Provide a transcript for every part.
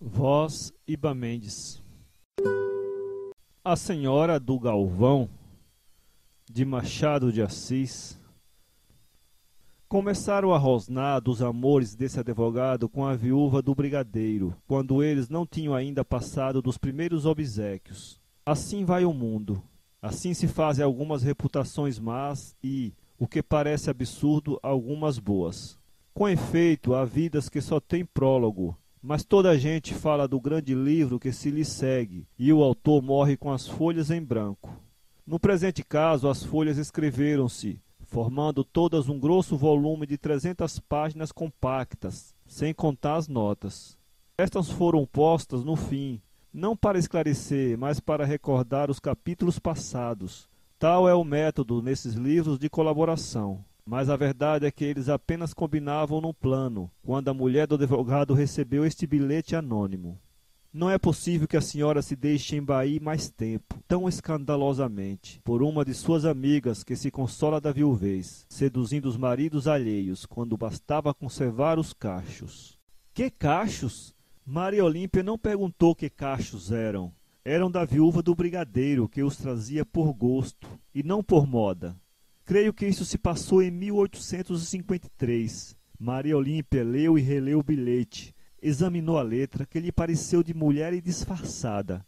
Voz Iba Mendes. A Senhora do Galvão, de Machado de Assis. Começaram a rosnar dos amores desse advogado com a viúva do brigadeiro, quando eles não tinham ainda passado dos primeiros obséquios. Assim vai o mundo. Assim se fazem algumas reputações más e, o que parece absurdo, algumas boas. Com efeito, há vidas que só têm prólogo, mas toda a gente fala do grande livro que se lhe segue, e o autor morre com as folhas em branco. No presente caso, as folhas escreveram-se, formando todas um grosso volume de 300 páginas compactas, sem contar as notas. Estas foram postas no fim, não para esclarecer, mas para recordar os capítulos passados. Tal é o método nesses livros de colaboração. Mas a verdade é que eles apenas combinavam no plano, quando a mulher do advogado recebeu este bilhete anônimo. Não é possível que a senhora se deixe embair mais tempo, tão escandalosamente, por uma de suas amigas que se consola da viuvez, seduzindo os maridos alheios, quando bastava conservar os cachos. Que cachos? Maria Olímpia não perguntou que cachos eram. Eram da viúva do brigadeiro, que os trazia por gosto, e não por moda. Creio que isso se passou em 1853. Maria Olímpia leu e releu o bilhete, examinou a letra, que lhe pareceu de mulher e disfarçada.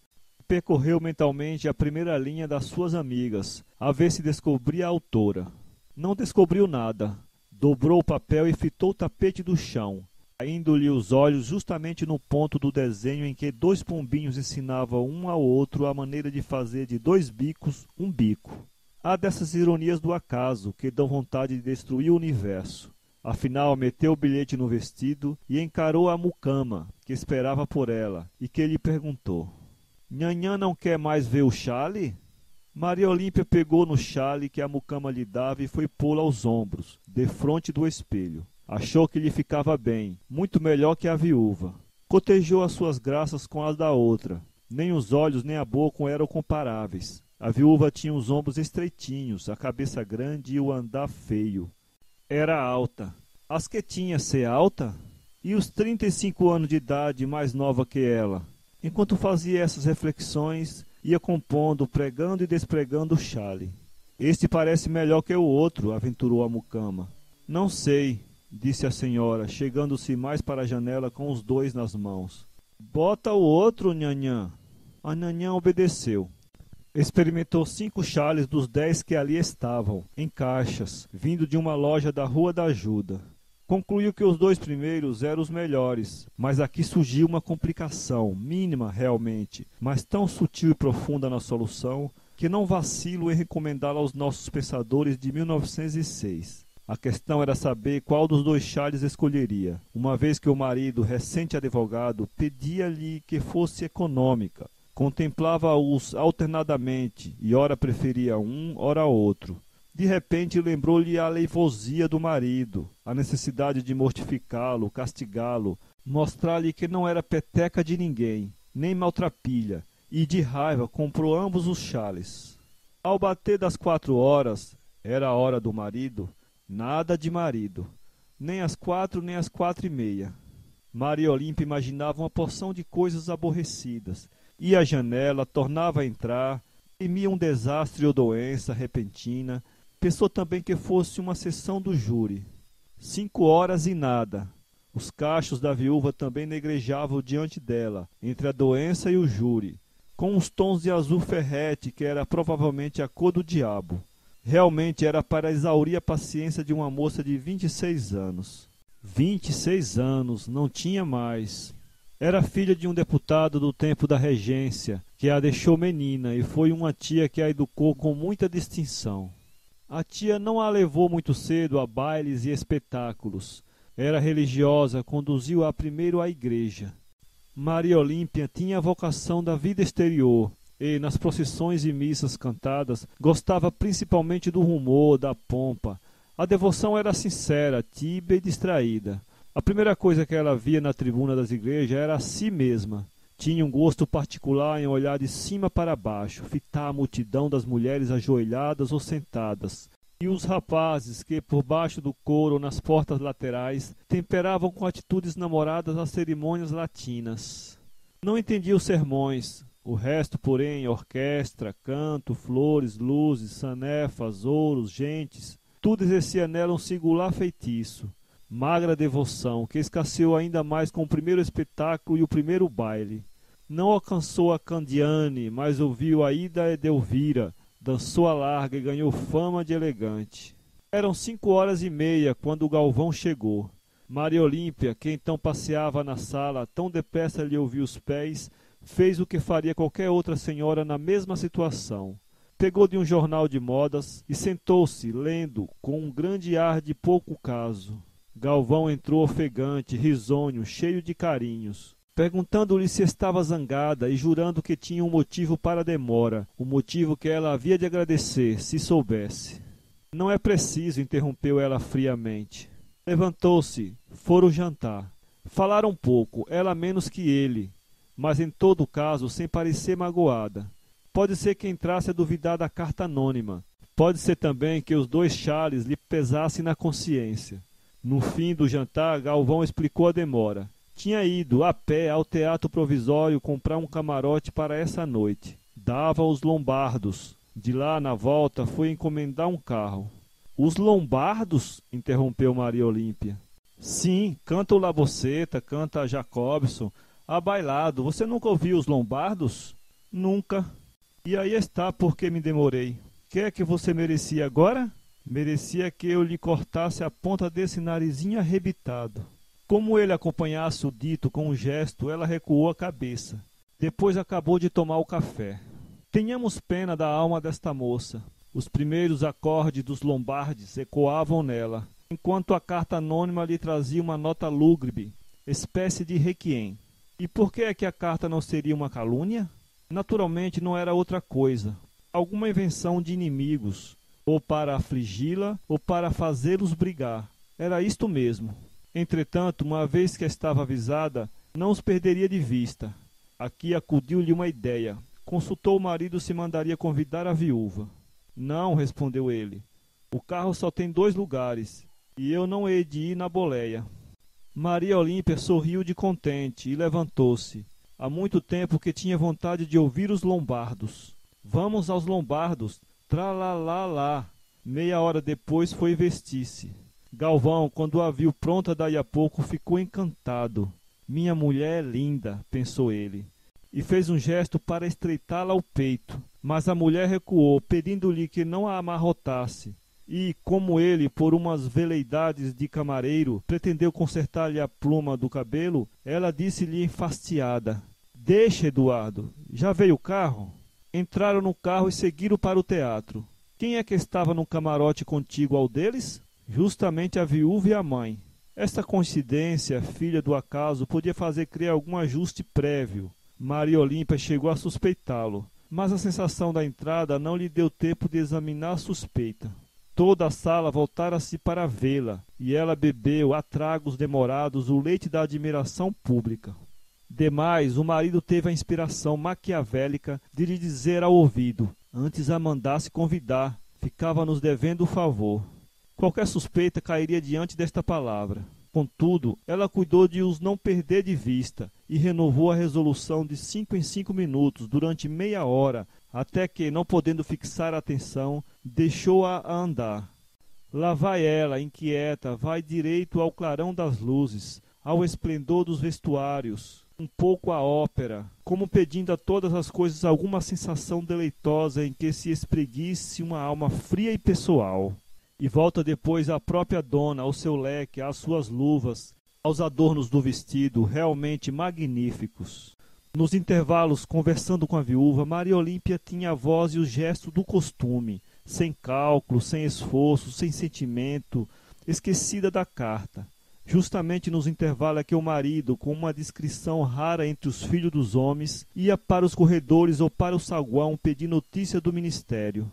Percorreu mentalmente a primeira linha das suas amigas, a ver se descobria a autora. Não descobriu nada. Dobrou o papel e fitou o tapete do chão, caindo-lhe os olhos justamente no ponto do desenho em que dois pombinhos ensinavam um ao outro a maneira de fazer de dois bicos um bico. Há dessas ironias do acaso que dão vontade de destruir o universo. Afinal, meteu o bilhete no vestido e encarou a mucama, que esperava por ela, e que lhe perguntou: Nhanhã não quer mais ver o chale? Maria Olímpia pegou no chale que a mucama lhe dava e foi pô-lo aos ombros, defronte do espelho. Achou que lhe ficava bem, muito melhor que a viúva. Cotejou as suas graças com as da outra. Nem os olhos nem a boca eram comparáveis. A viúva tinha os ombros estreitinhos, a cabeça grande e o andar feio. Era alta. As que tinha ser alta? E os 35 anos de idade, mais nova que ela. Enquanto fazia essas reflexões, ia compondo, pregando e despregando o chale. Este parece melhor que o outro, aventurou a mucama. Não sei, disse a senhora, chegando-se mais para a janela com os dois nas mãos. Bota o outro, nhanhã. A nhanhã obedeceu. Experimentou 5 chales dos 10 que ali estavam, em caixas, vindo de uma loja da Rua da Ajuda. Concluiu que os 2 primeiros eram os melhores, mas aqui surgiu uma complicação, mínima realmente, mas tão sutil e profunda na solução, que não vacilo em recomendá-la aos nossos pensadores de 1906. A questão era saber qual dos 2 chales escolheria, uma vez que o marido, recente advogado, pedia-lhe que fosse econômica. Contemplava-os alternadamente, e ora preferia um, ora outro. De repente lembrou-lhe a leivosia do marido, a necessidade de mortificá-lo, castigá-lo, mostrar-lhe que não era peteca de ninguém, nem maltrapilha, e de raiva comprou ambos os chales. Ao bater das 4 horas, era a hora do marido, nada de marido, nem às 4 nem às 4:30. Maria Olímpia imaginava uma porção de coisas aborrecidas. Ia à janela, tornava a entrar, temia um desastre ou doença repentina. Pensou também que fosse uma sessão do júri. 5 horas e nada. Os cachos da viúva também negrejavam diante dela, entre a doença e o júri, com uns tons de azul ferrete que era provavelmente a cor do diabo. Realmente era para exaurir a paciência de uma moça de 26 anos. 26 anos, não tinha mais. Era filha de um deputado do tempo da regência, que a deixou menina, e foi uma tia que a educou com muita distinção. A tia não a levou muito cedo a bailes e espetáculos. Era religiosa, conduziu-a primeiro à igreja. Maria Olímpia tinha a vocação da vida exterior, e, nas procissões e missas cantadas, gostava principalmente do rumor, da pompa. A devoção era sincera, tíbia e distraída. A primeira coisa que ela via na tribuna das igrejas era a si mesma. Tinha um gosto particular em olhar de cima para baixo, fitar a multidão das mulheres ajoelhadas ou sentadas, e os rapazes que, por baixo do coro ou nas portas laterais, temperavam com atitudes namoradas as cerimônias latinas. Não entendia os sermões. O resto, porém, orquestra, canto, flores, luzes, sanefas, ouros, gentes, tudo exercia nela um singular feitiço. Magra devoção, que escasseou ainda mais com o primeiro espetáculo e o primeiro baile. Não alcançou a Candiane, mas ouviu a Ida Edelvira, dançou a larga e ganhou fama de elegante. Eram 5h30 quando o Galvão chegou. Maria Olímpia, que então passeava na sala, tão depressa lhe ouviu os pés, fez o que faria qualquer outra senhora na mesma situação. Pegou de um jornal de modas e sentou-se, lendo, com um grande ar de pouco caso. Galvão entrou ofegante, risonho, cheio de carinhos, perguntando-lhe se estava zangada e jurando que tinha um motivo para a demora, um motivo que ela havia de agradecer, se soubesse. Não é preciso, interrompeu ela friamente. Levantou-se, foram jantar. Falaram pouco, ela menos que ele, mas em todo caso sem parecer magoada. Pode ser que entrasse a duvidar da carta anônima. Pode ser também que os 2 chales lhe pesassem na consciência. No fim do jantar, Galvão explicou a demora. Tinha ido, a pé, ao Teatro Provisório comprar um camarote para essa noite. Dava aos Lombardos. De lá, na volta, foi encomendar um carro. Os Lombardos? Interrompeu Maria Olímpia. Sim, canta o Laboceta, canta Jacobson. Abailado, você nunca ouviu os Lombardos? Nunca. E aí está porque me demorei. Que é que você merecia agora? Merecia que eu lhe cortasse a ponta desse narizinho arrebitado. Como ele acompanhasse o dito com um gesto, ela recuou a cabeça. Depois acabou de tomar o café. Tenhamos pena da alma desta moça. Os primeiros acordes dos Lombardes ecoavam nela, enquanto a carta anônima lhe trazia uma nota lúgubre, espécie de requiem. E por que é que a carta não seria uma calúnia? Naturalmente não era outra coisa. Alguma invenção de inimigos, ou para afligi-la, ou para fazê-los brigar. Era isto mesmo. Entretanto, uma vez que estava avisada, não os perderia de vista. Aqui acudiu-lhe uma ideia. Consultou o marido se mandaria convidar a viúva. Não, respondeu ele. O carro só tem 2 lugares, e eu não hei de ir na boleia. Maria Olímpia sorriu de contente e levantou-se. Há muito tempo que tinha vontade de ouvir os Lombardos. Vamos aos Lombardos, tralalá. Meia hora depois foi vestir-se. Galvão, quando a viu pronta daí a pouco, ficou encantado. Minha mulher é linda, pensou ele, e fez um gesto para estreitá-la ao peito. Mas a mulher recuou, pedindo-lhe que não a amarrotasse. E, como ele, por umas veleidades de camareiro, pretendeu consertar-lhe a pluma do cabelo, ela disse-lhe enfastiada: Deixa, Eduardo, já veio o carro? Entraram no carro e seguiram para o teatro. Quem é que estava no camarote contíguo ao deles? Justamente a viúva e a mãe. Esta coincidência, filha do acaso, podia fazer crer algum ajuste prévio. Maria Olímpia chegou a suspeitá-lo, mas a sensação da entrada não lhe deu tempo de examinar a suspeita. Toda a sala voltara-se para vê-la, e ela bebeu, a tragos demorados, o leite da admiração pública. Demais, o marido teve a inspiração maquiavélica de lhe dizer ao ouvido: antes a mandasse convidar, ficava-nos devendo o favor. Qualquer suspeita cairia diante desta palavra. Contudo, ela cuidou de os não perder de vista e renovou a resolução de 5 em 5 minutos, durante meia hora, até que, não podendo fixar a atenção, deixou-a andar. Lá vai ela, inquieta, vai direito ao clarão das luzes, ao esplendor dos vestuários, um pouco à ópera, como pedindo a todas as coisas alguma sensação deleitosa em que se espreguice uma alma fria e pessoal. E volta depois à própria dona, ao seu leque, às suas luvas, aos adornos do vestido, realmente magníficos. Nos intervalos, conversando com a viúva, Maria Olímpia tinha a voz e o gesto do costume, sem cálculo, sem esforço, sem sentimento, esquecida da carta. Justamente nos intervalos é que o marido, com uma discrição rara entre os filhos dos homens, ia para os corredores ou para o saguão pedir notícia do ministério.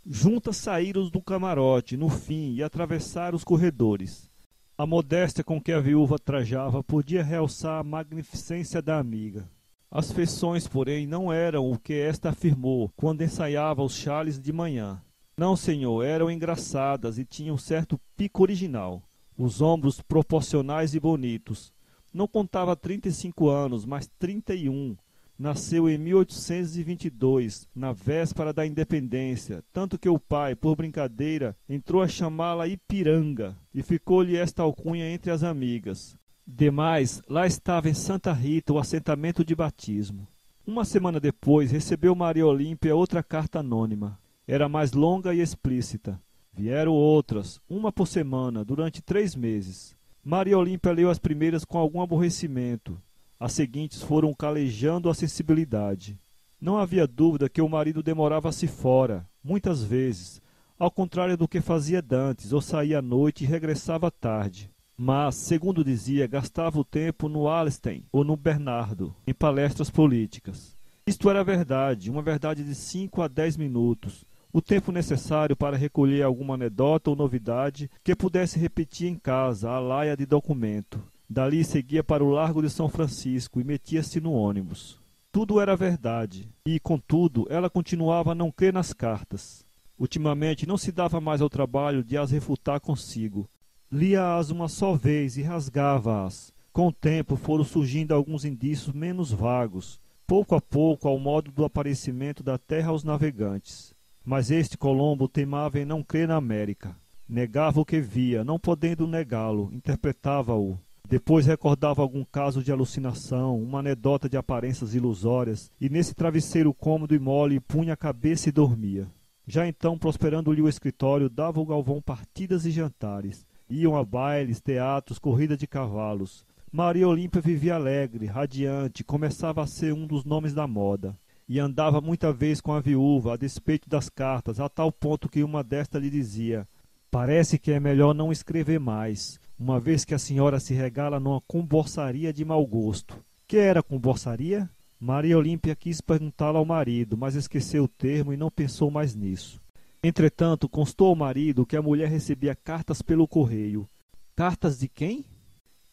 Juntas saíram do camarote, no fim, e atravessaram os corredores. A modéstia com que a viúva trajava podia realçar a magnificência da amiga. As feições, porém, não eram o que esta afirmou quando ensaiava os chales de manhã. Não, senhor, eram engraçadas e tinham certo pico original. Os ombros proporcionais e bonitos, Não contava 35 anos, mas 31. Nasceu em 1822, na véspera da independência, tanto que o pai, por brincadeira, entrou a chamá-la Ipiranga, e ficou-lhe esta alcunha entre as amigas. Demais, lá estava em Santa Rita o assentamento de batismo. Uma semana depois, recebeu Maria Olímpia outra carta anônima. Era mais longa e explícita. Vieram outras, uma por semana, durante 3 meses. Maria Olímpia leu as primeiras com algum aborrecimento. As seguintes foram calejando a sensibilidade. Não havia dúvida que o marido demorava-se fora, muitas vezes, ao contrário do que fazia dantes, ou saía à noite e regressava tarde. Mas, segundo dizia, gastava o tempo no Alstein ou no Bernardo, em palestras políticas. Isto era verdade, uma verdade de 5 a 10 minutos, o tempo necessário para recolher alguma anedota ou novidade que pudesse repetir em casa, à laia de documento. Dali seguia para o Largo de São Francisco e metia-se no ônibus. Tudo era verdade, e, contudo, ela continuava a não crer nas cartas. Ultimamente não se dava mais ao trabalho de as refutar consigo. Lia-as uma só vez e rasgava-as. Com o tempo foram surgindo alguns indícios menos vagos, pouco a pouco ao modo do aparecimento da terra aos navegantes. Mas este Colombo teimava em não crer na América. Negava o que via, não podendo negá-lo, interpretava-o. Depois recordava algum caso de alucinação, uma anedota de aparências ilusórias, e nesse travesseiro cômodo e mole punha a cabeça e dormia. Já então, prosperando-lhe o escritório, dava o Galvão partidas e jantares. Iam a bailes, teatros, corrida de cavalos. Maria Olímpia vivia alegre, radiante, começava a ser um dos nomes da moda. E andava muita vez com a viúva, a despeito das cartas, a tal ponto que uma destas lhe dizia: "Parece que é melhor não escrever mais, uma vez que a senhora se regala numa comborçaria de mau gosto." Que era comborçaria? Maria Olímpia quis perguntá-lo ao marido, mas esqueceu o termo e não pensou mais nisso. Entretanto, constou ao marido que a mulher recebia cartas pelo correio. Cartas de quem?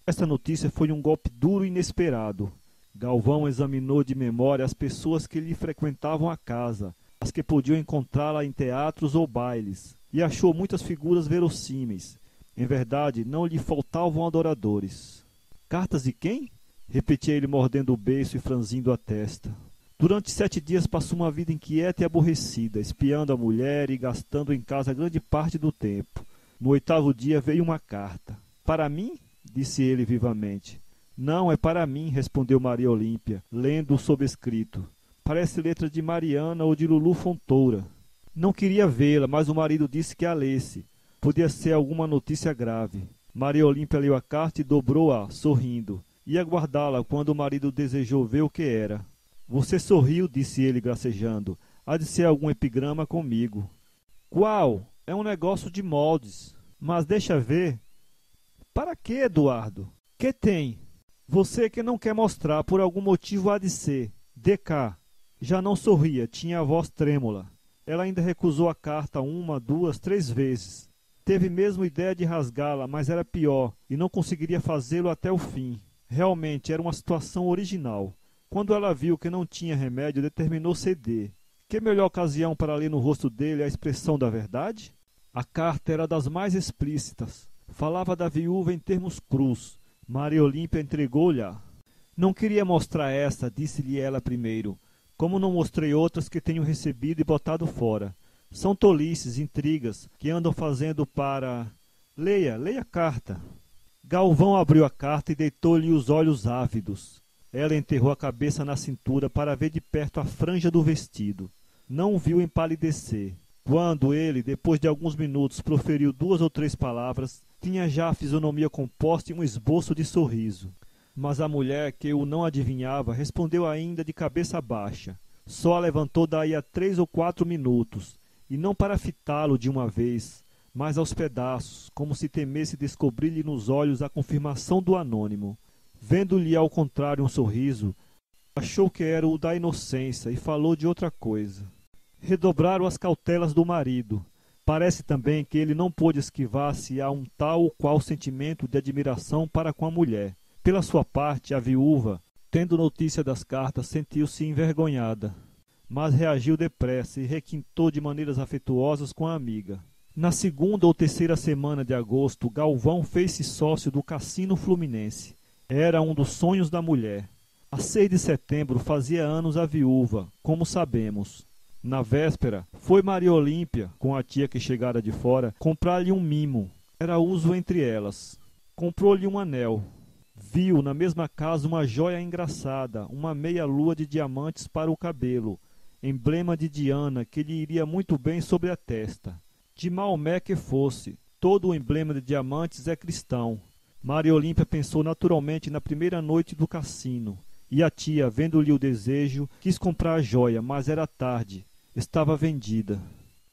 Esta notícia foi um golpe duro e inesperado. Galvão examinou de memória as pessoas que lhe frequentavam a casa, as que podiam encontrá-la em teatros ou bailes, e achou muitas figuras verossímeis. Em verdade, não lhe faltavam adoradores. Cartas de quem? Repetia ele, mordendo o beiço e franzindo a testa. Durante 7 dias passou uma vida inquieta e aborrecida, espiando a mulher e gastando em casa grande parte do tempo. No 8º dia veio uma carta. "Para mim?" disse ele vivamente. "Não, é para mim", respondeu Maria Olímpia, lendo o sobrescrito. "Parece letra de Mariana ou de Lulu Fontoura." Não queria vê-la, mas o marido disse que a lesse. Podia ser alguma notícia grave. Maria Olímpia leu a carta e dobrou-a, sorrindo. Ia guardá-la quando o marido desejou ver o que era. "Você sorriu", disse ele, gracejando. "Há de ser algum epigrama comigo." "Qual? É um negócio de moldes. Mas deixa ver." "Para quê, Eduardo? Que tem?" "Você que não quer mostrar, por algum motivo há de ser. Dê cá." Já não sorria, tinha a voz trêmula. Ela ainda recusou a carta 1, 2, 3 vezes. Teve mesmo ideia de rasgá-la, mas era pior, e não conseguiria fazê-lo até o fim. Realmente era uma situação original. Quando ela viu que não tinha remédio, determinou ceder. Que melhor ocasião para ler no rosto dele a expressão da verdade? A carta era das mais explícitas. Falava da viúva em termos crus. Maria Olímpia entregou-lhe-a. "Não queria mostrar essa", disse-lhe ela primeiro, "como não mostrei outras que tenho recebido e botado fora. São tolices, intrigas, que andam fazendo para... Leia a carta." Galvão abriu a carta e deitou-lhe os olhos ávidos. Ela enterrou a cabeça na cintura para ver de perto a franja do vestido. Não o viu empalidecer. Quando ele, depois de alguns minutos, proferiu 2 ou 3 palavras, tinha já a fisionomia composta e um esboço de sorriso. Mas a mulher, que o não adivinhava, respondeu ainda de cabeça baixa. Só a levantou daí a 3 ou 4 minutos, e não para fitá-lo de uma vez, mas aos pedaços, como se temesse descobrir-lhe nos olhos a confirmação do anônimo. Vendo-lhe ao contrário um sorriso, achou que era o da inocência e falou de outra coisa. Redobraram as cautelas do marido. Parece também que ele não pôde esquivar-se a um tal ou qual sentimento de admiração para com a mulher. Pela sua parte, a viúva, tendo notícia das cartas, sentiu-se envergonhada, mas reagiu depressa e requintou de maneiras afetuosas com a amiga. Na 2ª ou 3ª semana de agosto, Galvão fez-se sócio do Cassino Fluminense. Era um dos sonhos da mulher. A 6 de setembro fazia anos a viúva, como sabemos. Na véspera, foi Maria Olímpia, com a tia que chegara de fora, comprar-lhe um mimo. Era uso entre elas. Comprou-lhe um anel. Viu na mesma casa uma joia engraçada, uma meia-lua de diamantes para o cabelo, emblema de Diana que lhe iria muito bem sobre a testa. De Maomé que fosse, todo o emblema de diamantes é cristão. Maria Olímpia pensou naturalmente na primeira noite do cassino. E a tia, vendo-lhe o desejo, quis comprar a joia, mas era tarde. Estava vendida.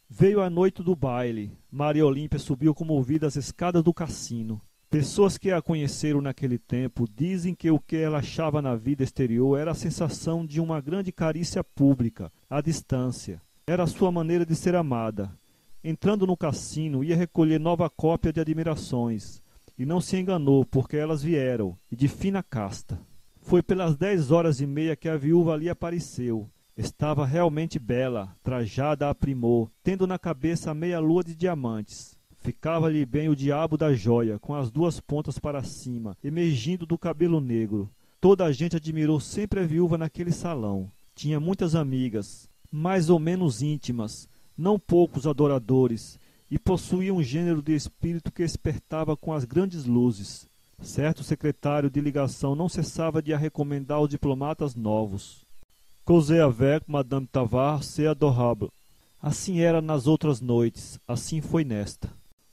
Veio a noite do baile. Maria Olímpia subiu comovida as escadas do cassino. Pessoas que a conheceram naquele tempo dizem que o que ela achava na vida exterior era a sensação de uma grande carícia pública, à distância. Era a sua maneira de ser amada. Entrando no cassino, ia recolher nova cópia de admirações. E não se enganou, porque elas vieram, e de fina casta. Foi pelas 10h30 que a viúva ali apareceu. Estava realmente bela, trajada a primor, tendo na cabeça a meia-lua de diamantes. Ficava-lhe bem o diabo da joia, com as duas pontas para cima, emergindo do cabelo negro. Toda a gente admirou sempre a viúva naquele salão. Tinha muitas amigas, mais ou menos íntimas, não poucos adoradores, e possuía um gênero de espírito que espertava com as grandes luzes. Certo secretário de ligação não cessava de a recomendar aos diplomatas novos. Causez avec Madame Tavard, c'est adorable. Assim era nas outras noites, assim foi nesta.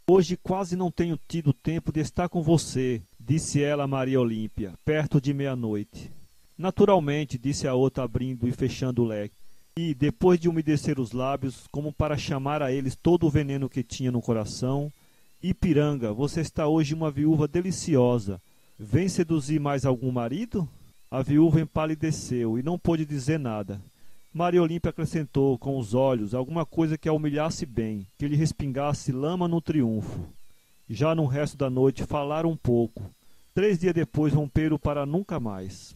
Hoje quase não tenho tido tempo de estar com você, disse ela a Maria Olímpia, perto de meia-noite. Naturalmente, disse a outra abrindo e fechando o leque. E, depois de umedecer os lábios, como para chamar a eles todo o veneno que tinha no coração, Ipiranga, você está hoje uma viúva deliciosa. Vem seduzir mais algum marido? A viúva empalideceu e não pôde dizer nada. Maria Olímpia acrescentou, com os olhos, alguma coisa que a humilhasse bem, que lhe respingasse lama no triunfo. Já no resto da noite falaram um pouco. 3 dias depois romperam para nunca mais.